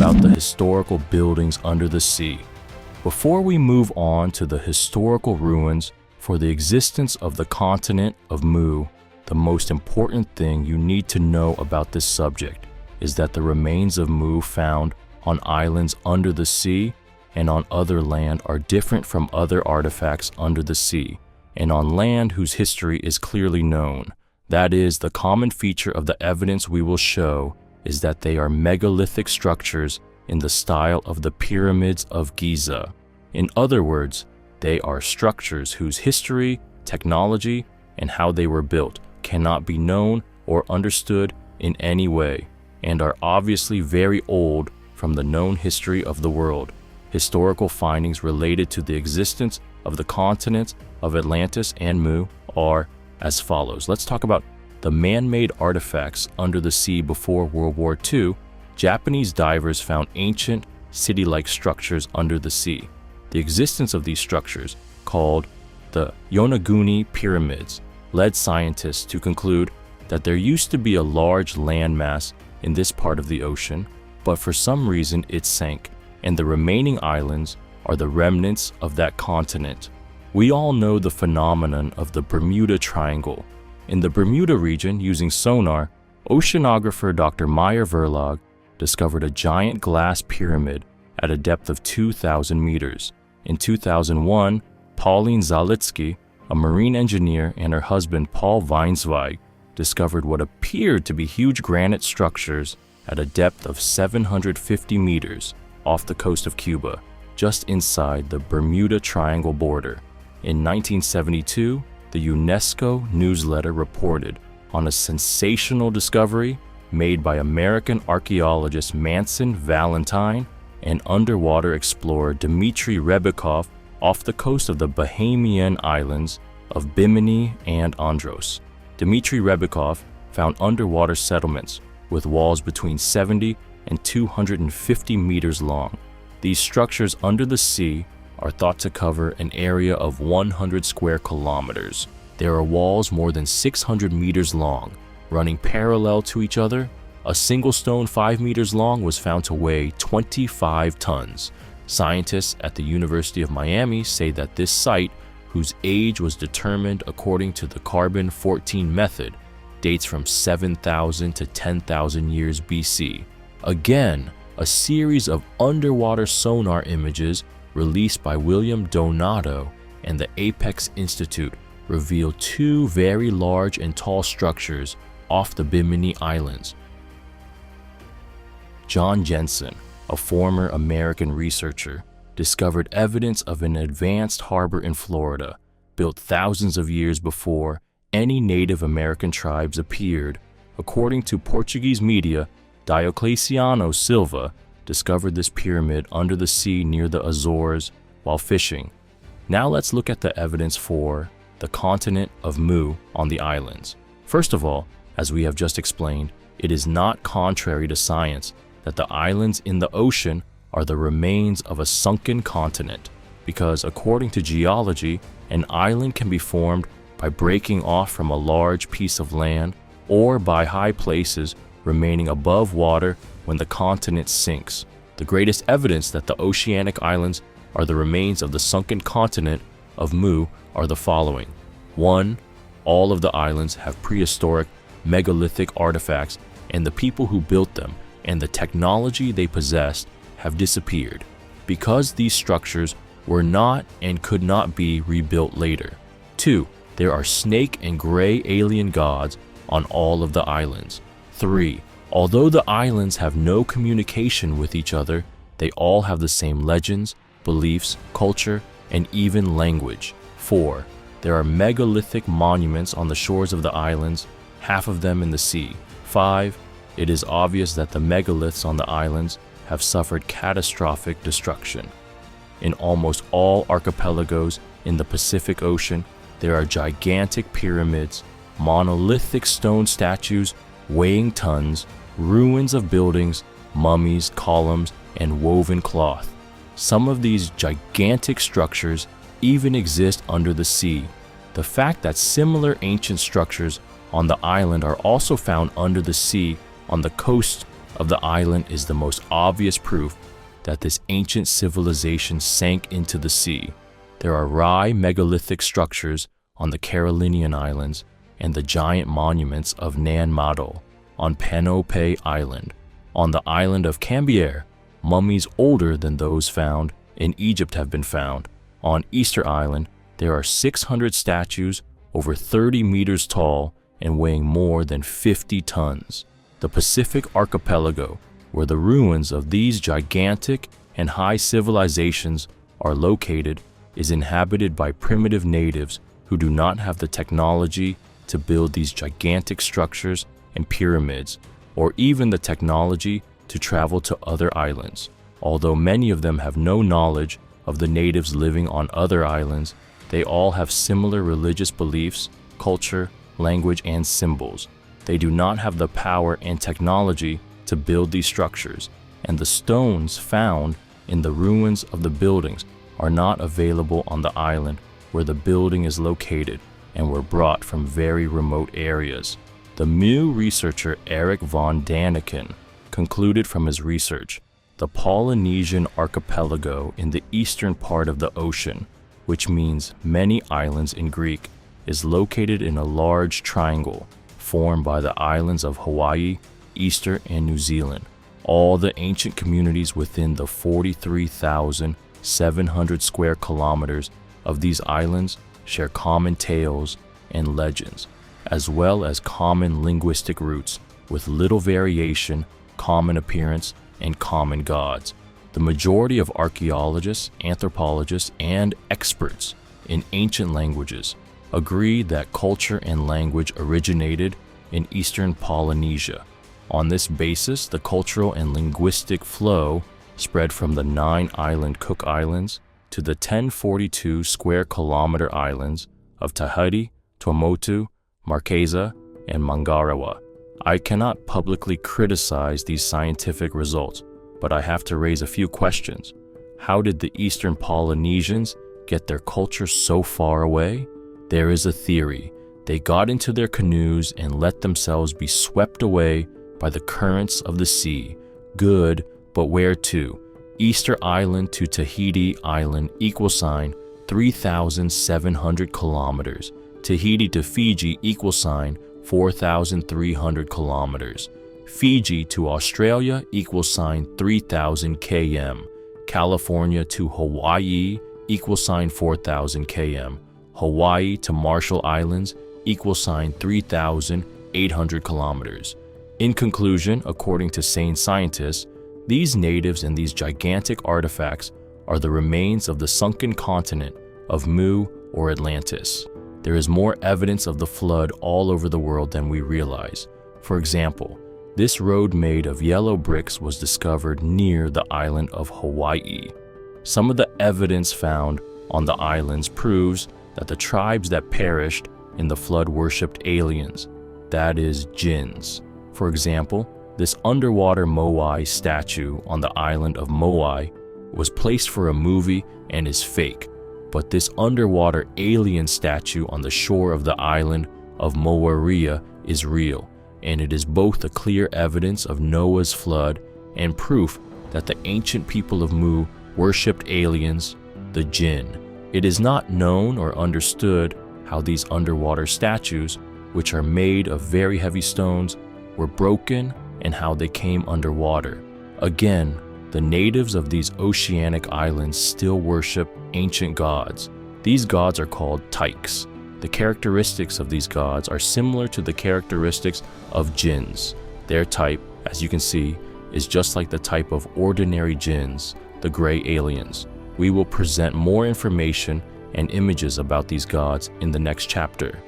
about the historical buildings under the sea. Before we move on to the historical ruins for the existence of the continent of Mu, the most important thing you need to know about this subject is that the remains of Mu found on islands under the sea and on other land are different from other artifacts under the sea and on land whose history is clearly known. That is, the common feature of the evidence we will show is that they are megalithic structures in the style of the pyramids of Giza. In other words, they are structures whose history, technology, and how they were built cannot be known or understood in any way, and are obviously very old from the known history of the world. Historical findings related to the existence of the continents of Atlantis and Mu are as follows. Let's talk about the man-made artifacts under the sea before World War II. Japanese divers found ancient city-like structures under the sea. The existence of these structures, called the Yonaguni Pyramids, led scientists to conclude that there used to be a large landmass in this part of the ocean, but for some reason it sank, and the remaining islands are the remnants of that continent. We all know the phenomenon of the Bermuda Triangle. In the Bermuda region, using sonar, oceanographer Dr. Meyer Verlag discovered a giant glass pyramid at a depth of 2,000 meters. In 2001, Pauline Zalitsky, a marine engineer, and her husband Paul Weinsweig discovered what appeared to be huge granite structures at a depth of 750 meters off the coast of Cuba, just inside the Bermuda Triangle border. In 1972, the UNESCO newsletter reported on a sensational discovery made by American archaeologist Manson Valentine and underwater explorer Dmitry Rebikov off the coast of the Bahamian islands of Bimini and Andros. Dmitry Rebikov found underwater settlements with walls between 70 and 250 meters long. These structures under the sea are thought to cover an area of 100 square kilometers. There are walls more than 600 meters long, running parallel to each other. A single stone 5 meters long was found to weigh 25 tons. Scientists at the University of Miami say that this site, whose age was determined according to the carbon-14 method, dates from 7,000 to 10,000 years BC. Again, a series of underwater sonar images released by William Donato and the Apex Institute reveal two very large and tall structures off the Bimini Islands. John Jensen, a former American researcher, discovered evidence of an advanced harbor in Florida, built thousands of years before any Native American tribes appeared. According to Portuguese media, Diocleciano Silva discovered this pyramid under the sea near the Azores while fishing. Now let's look at the evidence for the continent of Mu on the islands. First of all, as we have just explained, it is not contrary to science that the islands in the ocean are the remains of a sunken continent, because according to geology, an island can be formed by breaking off from a large piece of land or by high places remaining above water when the continent sinks. The greatest evidence that the oceanic islands are the remains of the sunken continent of Mu are the following. 1. All of the islands have prehistoric megalithic artifacts, and the people who built them and the technology they possessed have disappeared, because these structures were not and could not be rebuilt later. 2. There are snake and gray alien gods on all of the islands. 3. Although the islands have no communication with each other, they all have the same legends, beliefs, culture, and even language. 4. There are megalithic monuments on the shores of the islands, half of them in the sea. 5. It is obvious that the megaliths on the islands have suffered catastrophic destruction. In almost all archipelagos in the Pacific Ocean, there are gigantic pyramids, monolithic stone statues weighing tons, ruins of buildings, mummies, columns, and woven cloth. Some of these gigantic structures even exist under the sea. The fact that similar ancient structures on the island are also found under the sea on the coast of the island is the most obvious proof that this ancient civilization sank into the sea. There are wry megalithic structures on the Carolinian Islands and the giant monuments of Nan Madol on Pohnpei Island. On the island of Cambier, mummies older than those found in Egypt have been found. On Easter Island, there are 600 statues over 30 meters tall and weighing more than 50 tons. The Pacific archipelago, where the ruins of these gigantic and high civilizations are located, is inhabited by primitive natives who do not have the technology to build these gigantic structures and pyramids, or even the technology to travel to other islands. Although many of them have no knowledge of the natives living on other islands, they all have similar religious beliefs, culture, language, and symbols. They do not have the power and technology to build these structures, and the stones found in the ruins of the buildings are not available on the island where the building is located and were brought from very remote areas. The Mu researcher Eric von Daniken concluded from his research, the Polynesian archipelago in the eastern part of the ocean, which means many islands in Greek, is located in a large triangle formed by the islands of Hawaii, Easter, and New Zealand. All the ancient communities within the 43,700 square kilometers of these islands share common tales and legends, as well as common linguistic roots with little variation, common appearance, and common gods. The majority of archaeologists, anthropologists, and experts in ancient languages agree that culture and language originated in eastern Polynesia. On this basis, the cultural and linguistic flow spread from the 9-island Cook Islands to the 1042 square kilometer islands of Tahiti, Tuamotu, Marquesa, and Mangarawa. I cannot publicly criticize these scientific results, but I have to raise a few questions. How did the Eastern Polynesians get their culture so far away? There is a theory. They got into their canoes and let themselves be swept away by the currents of the sea. Good, but where to? Easter Island to Tahiti Island =, 3,700 kilometers. Tahiti to Fiji =, 4,300 kilometers. Fiji to Australia =, 3,000 km. California to Hawaii =, 4,000 km. Hawaii to Marshall Islands =, 3,800 kilometers. In conclusion, according to sane scientists, these natives and these gigantic artifacts are the remains of the sunken continent of Mu or Atlantis. There is more evidence of the flood all over the world than we realize. For example, this road made of yellow bricks was discovered near the island of Hawaii. Some of the evidence found on the islands proves that the tribes that perished in the flood worshipped aliens, that is, jinns. For example, this underwater moai statue on the island of Moai was placed for a movie and is fake, but this underwater alien statue on the shore of the island of Moaria is real, and it is both a clear evidence of Noah's flood and proof that the ancient people of Mu worshipped aliens, the jinn. It is not known or understood how these underwater statues, which are made of very heavy stones, were broken and how they came underwater. Again, the natives of these oceanic islands still worship ancient gods. These gods are called tyches. The characteristics of these gods are similar to the characteristics of jinns. Their type, as you can see, is just like the type of ordinary jinns, the gray aliens. We will present more information and images about these gods in the next chapter.